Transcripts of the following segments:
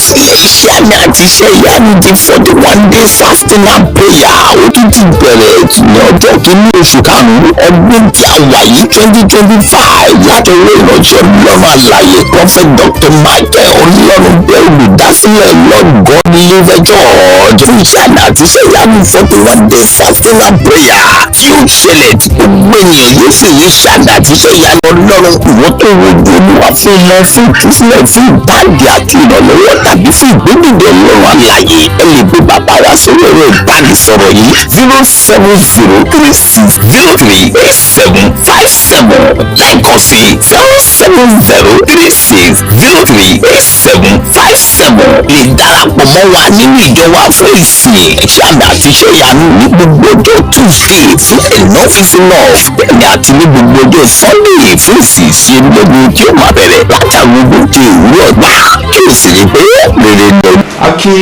fún iṣẹ́ àmì àti iṣẹ́ ìyanu ti 41 days fasting and prayer ó tún ti bẹ̀rẹ̀ ní ọjọ́ kìíní oṣù karùn-ún ọdún tí a wà yìí 2025 látọwọ́ ìránṣẹ́ ọlọ́run àlàyé prophet dr michael ọlọ́run bẹ́ẹ̀ olùdásílẹ̀ lord god live church fún iṣẹ́ àmì àti iṣẹ́ ìyanu 41 days fasting and prayer tí ó ṣẹlẹ̀ tí gbogbo ènìyàn yóò sì rí iṣẹ́ àmì àti iṣẹ́ ìyanu ọlọ́run ìwọ́n tó wojú olúwa fún ọmọ fún ìtúsílẹ̀ fún ìbáàdì àti ìrànlọ́wọ́ tàbí fún ìgbédìde ọlọ́run àlàyé ẹ lè gbé bàbá wa sórí ẹ̀rọ ìbánisọ̀rọ̀ yìí 07036038757 lẹ́ẹ̀kan sí 07036038757 lè darapọ̀ mọ́ wa nínú ìjọ wa fún ìsìn iṣẹ́ àmì àti iṣẹ́ ìyanu ní gbogbo ọjọ́ Tuesday fún enough is enough bẹ́ẹ̀ni àti ní gbogbo ọjọ́ Sunday fún ìsìn ìṣẹ́lógún tí ó máa bẹ̀rẹ̀ látàrí ogójì òwúrọ̀ gbà kí o sì rí pé rere lọ. a kí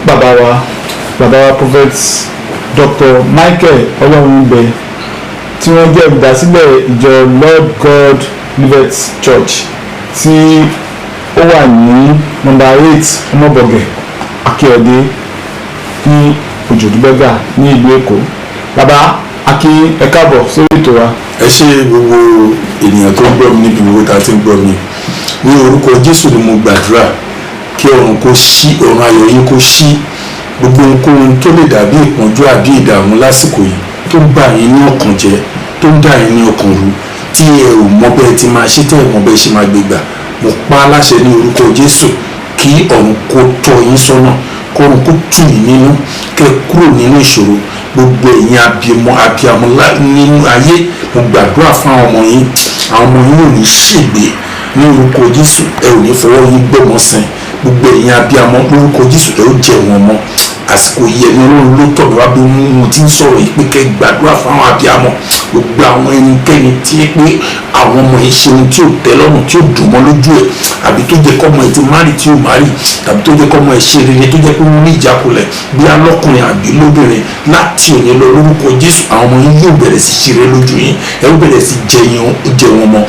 bàbá wa prophet dr michael ọlọ́runbẹ tí wọ́n jẹ́ olùdásílẹ̀ ìjọ lord god live church tí ó wà ní nọ́mbà 8 ọmọbọ̀gẹ̀ akíọ̀dé ní òjòdúbẹ́gà ní ìlú èkó. bàbá akí ẹ káàbọ̀ sórí ètò wa. ẹ ṣe gbogbo ènìyàn tó ń gbọ́ mi níbi gbogbo tá a ti ń gbọ́ mi ní orúkọ jésù ni mo gbàdúrà kí ọ̀run kó ṣí ọ̀run ayọ̀ yín kó ṣí gbogbo ohunkóhun tó lè dàbí ìpọ́njú àbí ìdààmú lásìkò yìí tó ń bà yín ní ọkàn jẹ́ tó ń dà yín ní ọkàn rú tí ẹ ò mọ bẹ́ẹ̀ ti máa ṣe tẹ́ ẹ mọ bẹ́ẹ̀ ṣe máa gbé gbà mo pa á láṣẹ ní orúkọ jésù kí ọ̀run kó tọ́ yín sọ́nà kọ́run kó tù yín nínú kẹ́ kúrò nínú ìṣòro gbogbo ẹ̀yin abiyamọ nínú ayé mo gbàdúrà fún àwọn ọmọ yín ò ní ṣègbè ní orúkọ jésù ẹ ò ní fọwọ́ yín gbọ́mọ sẹ́yìn gbogbo ẹ̀yin abiyamọ lórúkọ jésù ẹ ó jẹ wọn mọ́ àsìkò yìí ẹni ọlọ́run ló tọ̀ mí wá bí mo ti ń sọ̀rọ̀ yìí pé kẹ́ gbàdúrà fún àwọn abiyamọ gbogbo àwọn ẹnikẹ́ni tí é pé àwọn ọmọ yìí ṣe ohun tí ò tẹ́ lọ́rùn tí ò dùn mọ́ lójú ẹ̀ àbí tó jẹ́ kọ́mọ ẹ̀ ti márì tí ò márì tàbí tó jẹ́ kọ́mọ ẹ̀ ṣe rere tó jẹ́ pé wọ́n ní ìjákulẹ̀ bí alọ́kùnrin àbí lóbìnrin láti òní lọ lórúkọ jésù àwọn ọmọ yìí yóò bẹ̀rẹ̀ sí ṣeré lójú yín ẹ ó bẹ̀rẹ̀ sí jẹ wọn mọ́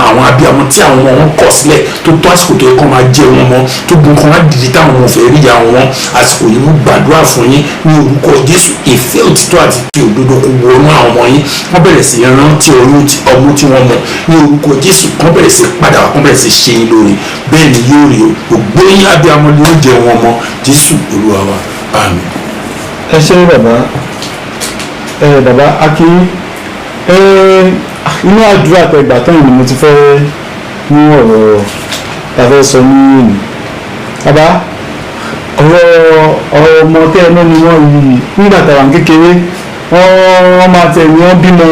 àwọn abiyamọ tí àwọn ọmọ wọn kọ̀ sílẹ̀ tó tó àsìkò tó yẹ kọ́ máa jẹ wọn mọ́ tó gun kan wá dìde táwọn ọmọ fẹ́ rí àwọn wọn àsìkò yìí mo gbàdúrà fún yín ní orúkọ jésù ìfẹ́ òtítọ́ àti ti òdodo kó wọnú àwọn ọmọ yín wọ́n bẹ̀rẹ̀ sí rántí ọmú tí wọ́n mọ̀ ní orúkọ jésù kán bẹ̀rẹ̀ sí padà wá kán bẹ̀rẹ̀ sí ṣe yín lórí bẹ́ẹ̀ ni yóò rí o gbogbo yín abiyamọ ni ó jẹ wọn mọ́ jésù olúwa wa àmín. ẹ ṣe bàbá akí inú àdúrà tẹgbà tán ni mo ti fẹ́ mú ọ̀rọ̀ tàfẹ́ sọ ní ìlú bàbá ọ̀rọ̀ ọmọ tẹ́ ẹ lọ́nu wọn yìí nígbà tàwa kékeré wọ́n máa tẹ̀ ní wọ́n bímọ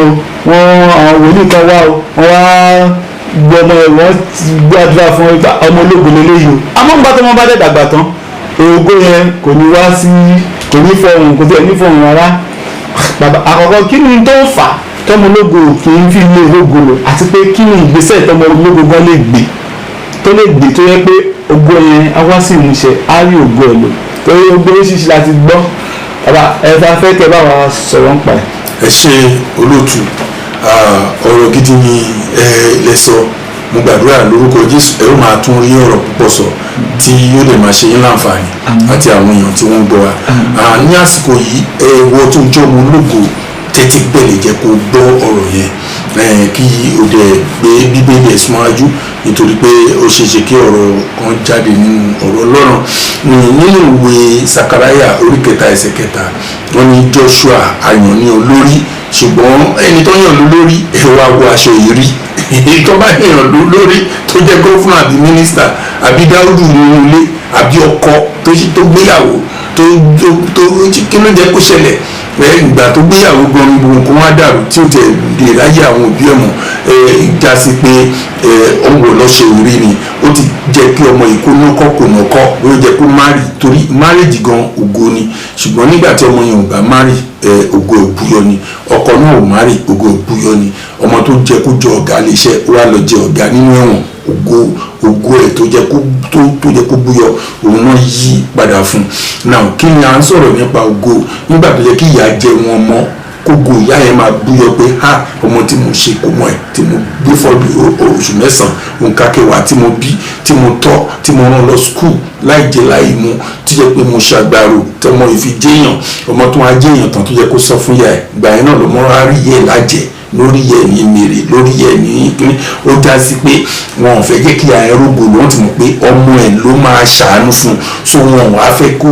àwọn wòlíì kan wá wọ́n wá gbọ́ ọmọ ẹ̀ wọ́n gbé àdúrà fún ọmọ ológun lélẹ́yìí o àmọ́ nígbà tó wọ́n bá dẹ̀ dàgbà tán ògo yẹn kò ní wá sí kò ní fọhùn kò tẹ̀ ní fọhùn rárá bàbá àkọ́kọ́ kí ni tó ń fà tọmọ ológo kì í fi ilé ológo lò àti pé kí ni ìgbésẹ̀ tọmọ ológo gan lè gbé tó yẹ pé ògo yẹn á wá sí ìmúṣẹ á rí ògo ẹ̀ lò torí ògo oríṣiríṣi láti gbọ́ bàbá ẹ̀fà fẹ́ kẹ́ bá wa sọ̀rọ̀ ń pa ẹ̀. ẹ ṣe olóòtú ọ̀rọ̀ gidi ni ẹ lẹ sọ mo gbàdúrà lórúkọ jésù ẹ ó máa tún rí ọ̀rọ̀ púpọ̀ sọ tí yóò lè máa ṣe yín láǹfààní àti àwọn èèyàn tí wọ́n ń gbọ́ wa ní àsìkò yìí ẹ wọ tó ń jọ́ ọmọ ológo tẹ́tí gbẹ̀lẹ̀ jẹ́ kó gbọ́ ọ̀rọ̀ yẹn kí o dẹ̀ gbé bíbélì ẹ̀ síwájú nítorí pé ó ṣeéṣe kí ọ̀rọ̀ kan jáde nínú ọ̀rọ̀ ọlọ́run nínú ìwé sakaraya orí 3 ẹsẹ̀ 4 wọ́n ní joshua àyàn ní olórí ṣùgbọ́n ẹni tó yàn lólórí ẹ wá wọ aṣọ ìrí tó bá yàn lólórí tó jẹ́ gọ́fúnà àbí mínísítà àbí dáúdù nínú ilé àbí ọkọ tó gbéyàwó tó kí ló jẹ́ kó ṣẹlẹ̀ ìgbà tó gbéyàwó gan ni gbogbo nǹkan wá dàrú tí ó tẹ lè ráyè àwọn òbí ọmọ já sí pé ọmọ lọ́sẹ̀ orí ni ó ti jẹ́ kí ọmọ yìí kó nọ́kọ́ kò nọ́kọ́ ó jẹ́ kó márì torí márìjì gan ògo ni ṣùgbọ́n nígbà tí ọmọ yẹn ò bá márì ògo ìbúyọ ni ọkọ náà ò márì ògo ìbúyọ ni ọmọ tó jẹ́ kó jẹ ọ̀gá iléeṣẹ́ ó wá lọ jẹ ọ̀gá nínú ẹ̀wọ̀n ògo ẹ̀ tó jẹ́ kó búyọ òun náà yí padà fún un náà kí ni à ń sọ̀rọ̀ nípa ògo nígbà tó jẹ́ kí ìyá jẹ wọn mọ́ kógo ìyá yẹn máa búyọ pé ha ọmọ tí mo ṣe kó mọ ẹ tí mo gbé fọdù oṣù mẹ́sàn-án nǹkan kẹwàá tí mo bí tí mo tọ́ tí mo rán lọ skul láì jẹ láì mu tó jẹ́ pé mo ṣàgbàrò tọmọ ìfi jẹyàn ọmọ tó wá jẹyàn tán tó yẹ kó sọ fún ìyá ẹ gbà yẹn náà ló mọ rárí yẹ lájẹ lórí yẹ ní mèrè lórí yẹ ní kíní ó já sí pé wọn ò fẹ́ jẹ́ kí ìyá ẹ rógbò lọ́wọ́ ti mọ̀ pé ọmọ ẹ ló máa ṣàánú fún so wọn ò wá fẹ́ kó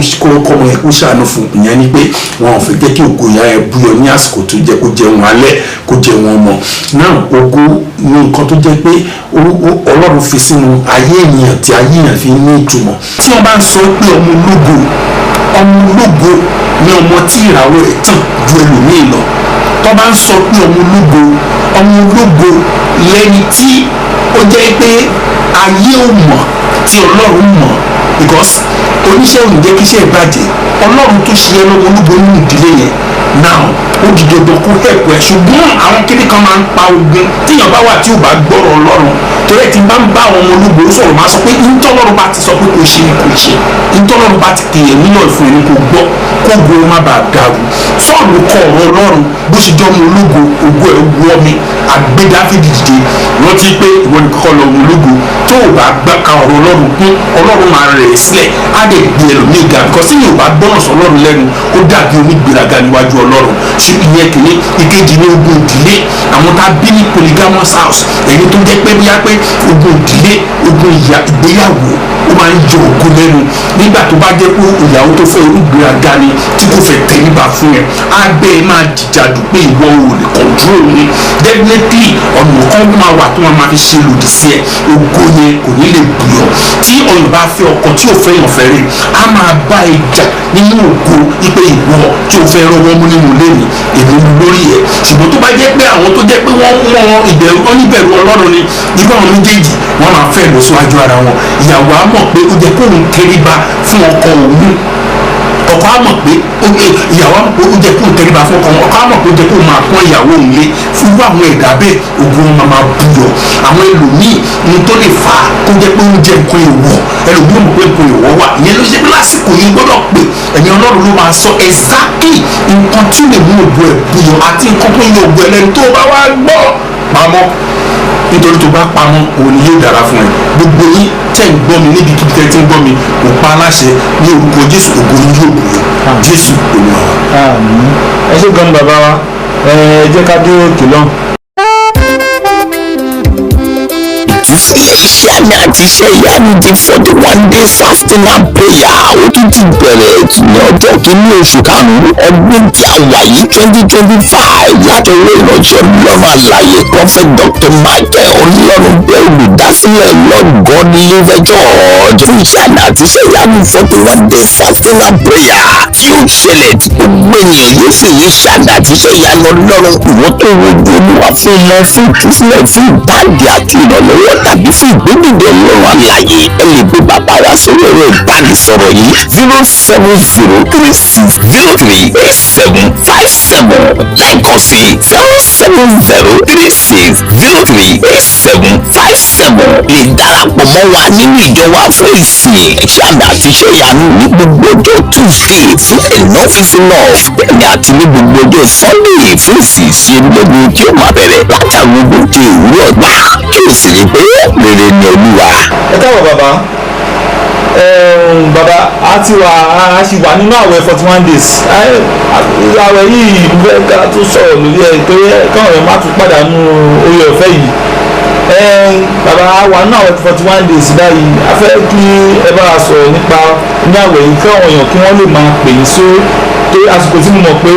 ọmọ ẹ kó ṣàánú fún ìyẹn ni pé wọn ò fẹ́ jẹ́ kí ògo ìyá ẹ búyọ ní àsìkò tó jẹ́ kó jẹun alẹ́ kó jẹun ọmọ náà ògo ní nǹkan tó jẹ́ pé Ọlọ́run fi sínú ayé ènìyàn tí ayé ènìyàn fi ní ìtumọ̀ tí wọ́n bá ń sọ pé ọmọ ológo ni ọmọ tí ìràwọ̀ ẹ̀ tàn ju ẹlòmíì lọ tó bá ń sọ pé ọmọ ológo lẹ́ni tí ó jẹ́ pé ayé ò mọ̀ tí Ọlọ́run mọ̀ because oníṣẹ́ òní jẹ́ kí iṣẹ́ ìbàjẹ́ Ọlọ́run tó ṣe ẹ́ lọ́wọ́ ológo nínú ìdílé yẹn now ó di dandan kó hẹ̀pù ẹ̀ ṣùgbọ́n àwọn kíní kan máa ń pa ogun tíyàn bá wà tí ò bá gbọ́rọ̀ Ọlọ́run torí ẹ̀ tí bá ń bá àwọn ọmọ ológo sọ̀rọ̀ máa sọ pé ntọ́lọ́run bá ti sọ pé kò ṣe ni kò ṣe ntọ́lọ́run bá ti kéye mílíọ̀nù fún ẹni kò gbọ́ kó gbó má bàa dàrú Sọ́ọ̀lù kọ ọ̀rọ̀ Ọlọ́run bó ṣe jọ́ ọmọ ológo ògo ẹ̀ wọ́ mi àgbé Dáfídì dìde rántí pé ìwọ ni kọ́kọ́ lọ ọmọ ológo tó o bá gbà ka ọ̀rọ̀ Ọlọ́run kún Ọlọ́run máa rẹ̀ sílẹ̀ á dẹ̀ gbé ẹlòmíì ga because tí yóò bá gbọ́ràn sọ Ọlọ́run lẹ́nu ó dàbí onígbéraga níwájú Ọlọ́run ṣùgbọ́n ìyẹn kìíní ìkejì ní ogun ìdílé àwọn tá a bí ní polygamous house èyí tó jẹ́ pé bíyá pé ogun ìdílé ogun ìgbéyàwó ó máa ń yọ ògo lẹ́nu nígbà tó bá jẹ́ pé ìyàwó tó fẹ́ onígbéraga ni tí kò fẹ́ tẹríba fún ẹ abẹ́ ẹ máa dìjàdù pé ìwọ ò lè control ni definitely ọ̀nà kan máa wà tó máa fi ṣe lòdì sí ẹ ògo yẹn kò ní lè bùyọ tí ọ̀yàn bá fẹ́ ọkọ tí ò fẹ́ yàn fẹ́ rè á máa bá ẹ jà nínú ògo ipe ìwọ tí ò fẹ́ rọwọ́ mú nínú lẹ́nu èmi lórí ẹ̀ ṣùgbọ́n tó bá jẹ́ pé àwọn tó jẹ́ pé wọ́n ìbẹ̀rù oníbẹ̀rù Ọlọ́run ni irú àwọn méjèèjì wọ́n máa fẹ́ lọ síwájú ara wọn ìyàwó á mọ̀ pé ó jẹ́ kó òun tẹríba fún ọkọ òun ọkọ á mọ̀ pé ìyàwó á mọ̀ pé ó jẹ́ kó òun tẹríba fún ọkọ á mọ̀ pé ó jẹ́ kó òun máa pọ́n ìyàwó òun lé fún irú àwọn ẹ̀dá bẹ́ẹ̀ ogun wọn máa buyọ̀ àwọn ẹlòmíì ní tó lè fà á kó jẹ́ pé ó ń jẹ nǹkan èèwọ̀ ẹlòmíì mọ̀ pé nǹkan èèwọ̀ wà ìyẹn ló ṣe pé lásìkò yìí gbọ́dọ̀ pé ẹ̀mí Ọlọ́run ló máa sọ exactly nǹkan tí lè mú ògo ẹ̀ buyọ̀ àti nǹkan tó yẹ ògo ẹlẹ́ni tó bá wá gbọ́ pamọ́ nítorí tó bá pamọ́ òun ni yóò dára fún ẹ gbogbo yín tẹ́ ń gbọ́ mi níbi kíbi tẹ́ ti ń gbọ́ mi kò pa aláṣẹ ní orúkọ Jésù ògo yín yóò buyọ̀ Jésù Olúwa wa. ẹ ṣé gan bàbá wa ẹ jẹ́ ká dúró kìlọ̀. ìtúsílẹ̀ iṣẹ́ àmì àti iṣẹ́ ìyanu di 41 days fasting and prayer ó tún ti bẹ̀rẹ̀ ní ọjọ́ kìíní oṣù karùn-ún ọdún tí a wà yìí 2025 láti owó ìránṣẹ́ Ọlọ́run àlàyé prophet Dr. Michael Ọlọ́runbẹ olùdásílẹ̀ Lord God Live Church fún iṣẹ́ àmì àti iṣẹ́ ìyanu 41 days fasting and prayer tí ó ṣẹlẹ̀ tí gbogbo ènìyàn yóò sì rí iṣẹ́ àmì àti iṣẹ́ ìyanu Ọlọ́run ìwọ́n tó wojú Olúwa fún ọmọ fún ìtúsílẹ̀ fún ìbáàdì àti ìrànlọ́wọ́ tàbí fún ìgbédìde Ọlọ́run àlàyé ẹ lè gbé bàbá wa sórí ẹ̀rọ ìbánisọ̀rọ̀ yìí 07036038757 lẹ́ẹ̀kan sí 07036038757 lè darapọ̀ mọ́ wa nínú ìjọ wa fún ìsìn iṣẹ́ àmì àti iṣẹ́ ìyanu ní gbogbo ọjọ́ Tuesday fún enough is enough bẹ́ẹ̀ni àti ní gbogbo ọjọ́ Sunday fún ìsìn ìṣẹ́lógún tí ó máa bẹ̀rẹ̀ látàrí ogójì òwúrọ̀ gbà kí o sì rí pé rere ni Olúwa. ẹ káàbọ̀ bàbá a sì wà nínú àwẹ̀ 41 days àwẹ̀ yìí bẹ́ẹ̀ ká tó sọ̀rọ̀ lórí ẹ̀ pé káwọn ẹ̀ má tún pàdánù orí ọ̀fẹ́ yìí bàbá wà nínú àwẹ̀ 41 days báyìí a fẹ́ kí ẹ bá a sọ̀rọ̀ nípa ní àwẹ̀ yìí káwọn èèyàn kí wọ́n lè máa pè é só tó àsìkò tí mo mọ̀ pé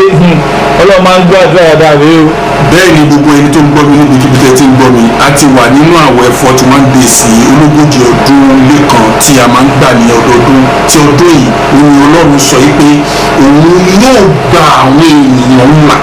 Ọlọ́run máa ń gbọ́ àdúrà dáadáa rèé o. bẹ́ẹ̀ ni gbogbo ẹni tó ń gbọ́ mi níbi kíbi tẹ́ ti ń gbọ́ mi a ti wà nínú àwẹ̀ 41 days ológójì ọdún lẹ́kan tí a máa ń gbà ní ọdọọdún tí ọdún yìí òun Ọlọ́run sọ yìí pé òun yóò gba àwọn ènìyàn ńlá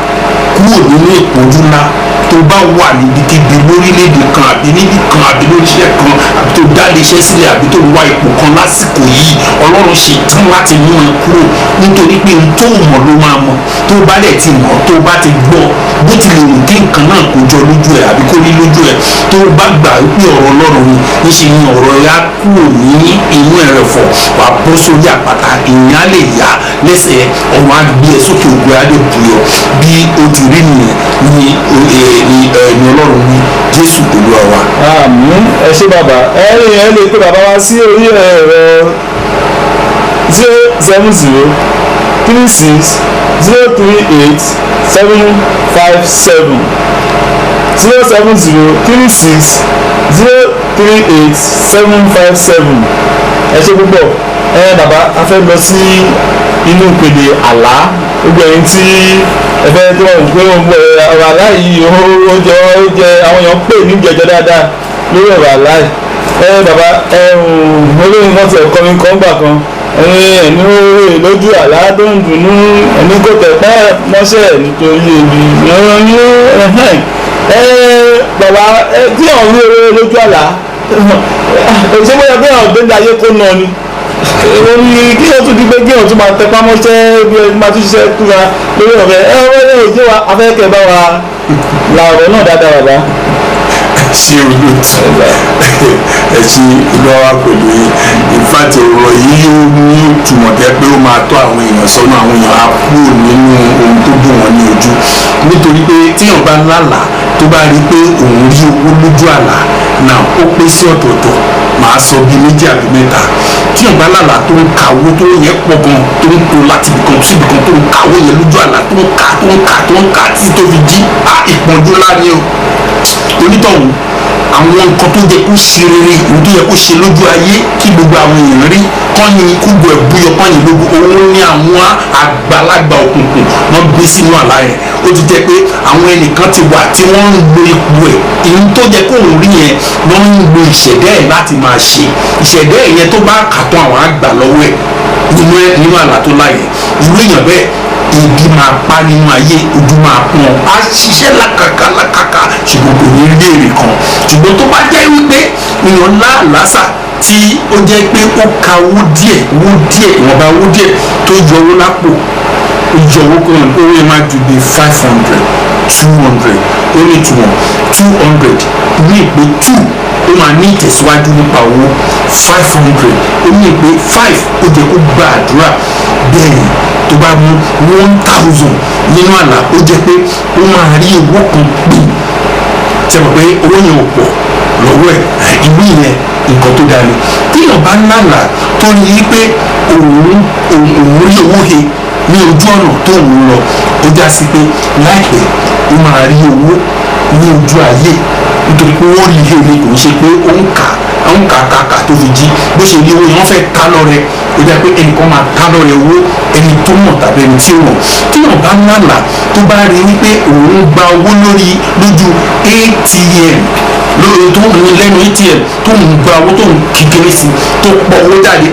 kúrò nínú ìpọ́njú ńlá tó bá wà níbikíbi lórílẹ̀‐èdè kan àbí níbi kan àbí lóríṣẹ́ kan àbí tó dá iléeṣẹ́ sílẹ̀ àbí tó wá ipò kan lásìkò yìí Ọlọ́run ṣe tán láti mú ẹ kúrò nítorí pé ohun tó mọ̀ ló máa mọ̀ tó bá dẹ̀ ti mọ̀ tó bá ti gbọ́ bó tilẹ̀ wù kí nǹkan náà kó jọ lójú ẹ̀ àbí kó rí lójú ẹ̀ tó bá gbà pé ọ̀rọ̀ ọlọ́run ni níṣẹ́ ni ọ̀rọ̀ ẹ̀ á kúrò ní inú ẹ̀rẹ̀fọ̀ wà bọ́ sórí àpáta ìyẹn á lè yá lẹ́sẹ̀ ọ̀run á gbé ẹ sókè ògùn á lè buyọ̀ bí o ti rí nìyẹn ní ẹ̀mí ọlọ́run ní Jésù Olúwa wa. àmín. ẹ ṣé bàbá ẹ lè pe bàbá wa sí orí ẹ̀rọ 07036038757 07036038757. ẹ ṣé púpọ̀. Bàbá a fẹ́ lọ sí inú ìpele àlá gbogbo ẹ̀yin tí ẹ fẹ́ tó wà pé ọ̀rọ̀ àlá yìí ó jẹ àwọn èèyàn pè ní jẹjẹ dáadáa lórí ọ̀rọ̀ àlá yìí. Bàbá olóyìn kan ti ẹ̀kọ́ mi kan gbà kan ẹni lójú àlá tó ń dùnnú ẹni kò tẹ̀pẹ́ mọ́ṣẹ́ nítorí ebi bàbá tí àwọn rí eré lójú àlá ṣé bóyá bí àwọn gbẹ́ndé ayé kó nà ni ní kí o tún di pé kí o tún máa tẹpá mọ́ṣẹ́ bí o máa tún ṣiṣẹ́ kúra lórí ọ̀rẹ́ òjò wa afẹ́kẹ́ bá wa la ọ̀rọ̀ náà dáadáa bàbá. ṣé olóòtú ẹ ṣe lọ́wọ́ pẹ̀lú ìfàtí ọ̀rọ̀ yìí yóò ní ìtumọ̀ tẹ́ pé ó máa tọ́ àwọn èèyàn sọ́nà àwọn èèyàn á kúrò nínú ohun tó dùn wọ́n ní ojú nítorí pé tíyàn bá lálàá tó bá rí pé òun rí owó lójú àlá náà ó pín sí ọ̀tọ̀ọ̀tọ̀ màá sọ bíi méjì àbí mẹ́ta tíyàn bá lálàá tó ń ka owó tó yẹ pọ̀ gan tó ń kó láti ibìkan sí ibìkan tó ń ka owó yẹn lójú àlá tó ń ka títí tó fi jí ìpọ́njú ńlá ni o onítọ̀hún àwọn nǹkan tó yẹ kó ṣe rere ìlú tó yẹ kó ṣe lójú ayé kí gbogbo àwọn èèyàn rí kọ́ni kúgbọ̀ ẹ̀ búyọ kọ́ni lógún òun ní àwọn àgbàlagbà òkùnkùn wọ́n gbé sínú àlá yẹn ó ti jẹ́ pé àwọn ẹnìkan ti wà tí wọ́n ń lo ipò ẹ̀ ìlú tó yẹ kó òun rí yẹn wọ́n ń lo ìṣẹ̀dá ẹ̀ láti máa ṣe ìṣẹ̀dá ẹ̀ yẹn tó bá kàtọ́ àwọn àgbà lọ́wọ́ ẹ̀ nínú àlá tó láyé ìlú èèyàn bẹ́ẹ̀ ibi máa pa nínú ayé ojú máa pọn á ṣiṣẹ́ lákàkà ṣùgbọ́n kò ní rí èrè kan ṣùgbọ́n tó bá jẹ́ wípé èèyàn lásà tí ó jẹ́ pé ó ka owó díẹ̀ ìwọ̀nba owó díẹ̀ tó yọ owó lápò yọ owó kan owó yẹn máa ju bí 500 200 ó ní ìtumọ̀ 200 ní ìpè 2 ó máa ní ìtẹ̀síwájú nípa owó 500 ó ní ìpè 5 ó jẹ́ kó gba àdúrà bẹ́ẹ̀ tó bá mú 1000 nínú àlá ó jẹ́ pé ó máa rí owó kan pè ṣe mọ̀ pé owó yẹn ò pọ̀ lọ́wọ́ ẹ̀ ìwé yẹn nǹkan tó dáa ni téèyàn bá ń lálà tó rí i pé òun rí owó he ní ojú ọ̀nà tó ń lọ ó já sí pé láìpẹ́ ó máa rí owó ní ojú ayé nítorí pé wọ́n rí ihe ni kò ń ṣe pé ó ń kà tó fi jí bó ṣe ní owó yẹn wọ́n fẹ́ ká lọ́rẹ ó jẹ́ pé ẹnìkan máa ká lọ́rẹ owó ẹni tó mọ̀ tàbí ẹni tí ó mọ̀ téèyàn bá ń lálà tó bá rí wípé òun gba owó lójú ATM lórí tó ń lẹ́nu ATM tó ń gba owó tó ń kékeré sí tó pọ̀ owó jáde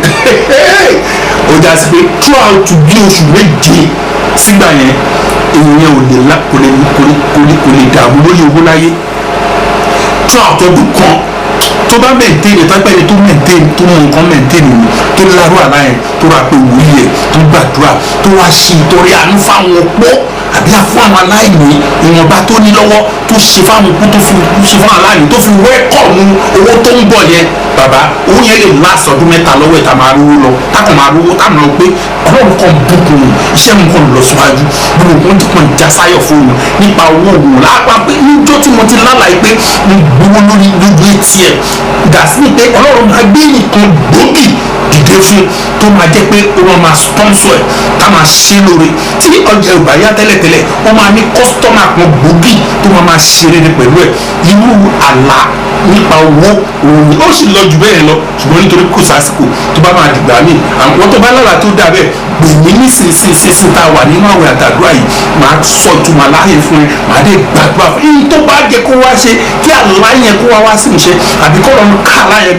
ó já sí pé throughout bí oṣù méje sígbà yẹn èèyàn kò lè dààmú lórí owó láyé throughout ọdún kan tó bá mẹ̀ntẹ́nì tápẹ́ni tó mẹ̀ntẹ́nì tó mọ nǹkan mẹ̀ntẹ́nì ni tó lárú àlá yẹn tó ra pé wòlíì ẹ̀ tó gbàdúrà tó wá ṣe ìtọ́rẹ àánú fáwọn opó àbí fún àwọn aláìní ìwọ̀nba tó ní lọ́wọ́ tó ṣe fáwọn opó tó fi ṣe fáwọn aláìní tó fi wẹ́kọ̀mù owó tó ń bọ̀ yẹn bàbá owó yẹn lè last ọdún mẹ́ta lọ́wọ́ ẹ̀ tá máa rówó lọ táwọn máa rówó táwọn máa pé ọlọ́run kan bùkún iṣẹ́ mi kan lọ síwájú gbogbo nǹkan tí kò já sáyọ̀ fóònù nípa owó òun lápá pé níjọ́ tí mo ti lálàá pé mo gbowó lórí lójú ATM dàsí pé ọlọ́run máa gbé nǹkan gbòógì dìde fún tó máa jẹ́ pé wọ́n máa sponsor ẹ̀ ká máa ṣe lóore tí ọjà ò bá yá tẹ́lẹ̀tẹ́lẹ̀ wọ́n máa ní kọ́sítọ́mà kan gbòógì tó máa ṣe rere pẹ̀lú ẹ̀ irú àlá nípa owó òun ó sì lọ jù bẹ́ẹ̀ lọ ṣùgbọ́n nítorí kò sásìkò tó bá máa dìgbà míì àwọn tó bá lára tó dà bẹ́ẹ̀ gbèmí nísinsìnyí tá a wà nínú àwẹ̀ àtàdúrà yìí máa sọ ìtumọ̀ aláyè fún ẹ máa dé gbàdúrà fún ẹ tó bá jẹ kó wá ṣe kí àlá yẹn kó wá sí ìṣe àbí kó lọ́nu ká àlá yẹn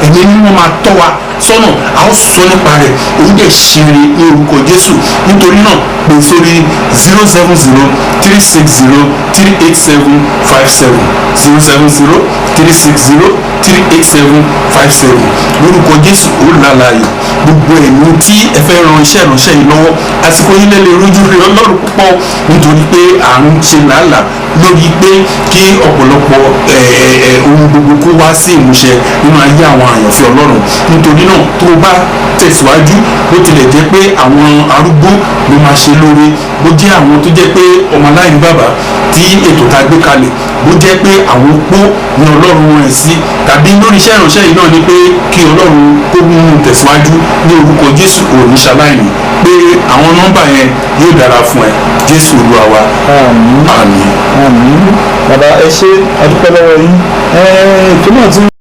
ẹ̀mí mímọ́ máa tọ́ wa sọ́nà a ó sọ nípa rẹ̀ èyí dẹ̀ ṣeré ní orúkọ Jésù nítorí náà pè sórí 07036038757 07036038757 lórúkọ Jésù ó lálàyò gbogbo ẹ̀mí tí ẹ fẹ́ ran iṣẹ́ ìránṣẹ́ yìí lọ́wọ́ àsìkò yín lẹ́lẹ̀ rojú rí Ọlọ́run púpọ̀ nítorí pé à ń ṣe làálàá lórí pé kí ọ̀pọ̀lọpọ̀ ohun gbogbo kó wá sí ìmúṣẹ nínú ayé àwọn àyànfẹ́ Ọlọ́run nítorí náà tó bá tẹ̀síwájú bó tilẹ̀ jẹ́ pé àwọn arúgbó ló máa ṣe lóore bó jẹ́ àwọn tó jẹ́ pé ọmọ aláìní bàbá tí ètò tá a gbé kalẹ̀ bó jẹ́ pé àwọn opó ní Ọlọ́run wọn ẹ̀ sí tàbí lórí iṣẹ́ ìránṣẹ́ yìí náà ni pé kí Ọlọ́run kó mú un tẹ̀síwájú ní orúkọ Jésù òní ṣaláìní pé àwọn nọ́mbà yẹn yóò dára fún ẹ Jésù Olúwa wa. àmín àmín. àmín bàbá ẹ ṣé adúpẹ́ lọ́wọ́ yín ètò náà ti